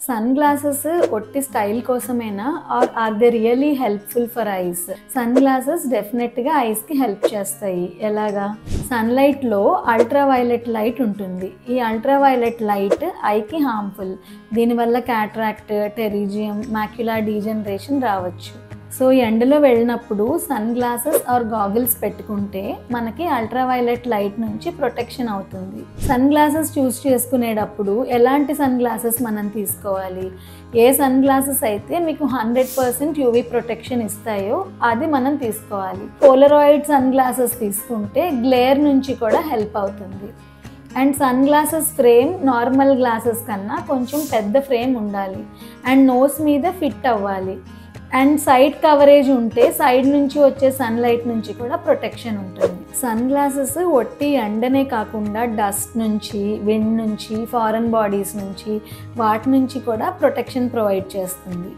Sun glasses ఒట్టి style కోసమేనా or they really helpful for eyes? Sun glasses డెఫినెట్గా ఐస్కి హెల్ప్ చేస్తాయి. ఎలాగా? సన్లైట్లో అల్ట్రావైలెట్ లైట్ ఉంటుంది. ఈ అల్ట్రావైలెట్ లైట్ ఐకి హార్మ్ఫుల్. దీనివల్ల క్యాట్రాక్ట్, టెరిజియం, మాక్యులార్ డీజనరేషన్ రావచ్చు. సో ఎండలో వెళ్ళినప్పుడు సన్ గ్లాసెస్ ఆర్ గాగిల్స్ పెట్టుకుంటే మనకి అల్ట్రావైలెట్ లైట్ నుంచి ప్రొటెక్షన్ అవుతుంది. సన్ గ్లాసెస్ చూస్ చేసుకునేటప్పుడు ఎలాంటి సన్ గ్లాసెస్ మనం తీసుకోవాలి? ఏ సన్ గ్లాసెస్ అయితే మీకు 100% యూవీ ప్రొటెక్షన్ ఇస్తాయో అది మనం తీసుకోవాలి. పోలరాయిడ్ సన్ గ్లాసెస్ తీసుకుంటే గ్లేర్ నుంచి కూడా హెల్ప్ అవుతుంది. And sunglasses frame normal glasses కన్నా కొంచెం పెద్ద ఫ్రేమ్ ఉండాలి. అండ్ నోస్ మీద ఫిట్ అవ్వాలి. అండ్ సైడ్ కవరేజ్ ఉంటే సైడ్ నుంచి వచ్చే సన్లైట్ నుంచి కూడా ప్రొటెక్షన్ ఉంటుంది. సన్ గ్లాసెస్ ఒట్టి ఎండనే కాకుండా డస్ట్ నుంచి, విండ్ నుంచి, ఫారెన్ బాడీస్ నుంచి, వాటి నుంచి కూడా ప్రొటెక్షన్ ప్రొవైడ్ చేస్తుంది.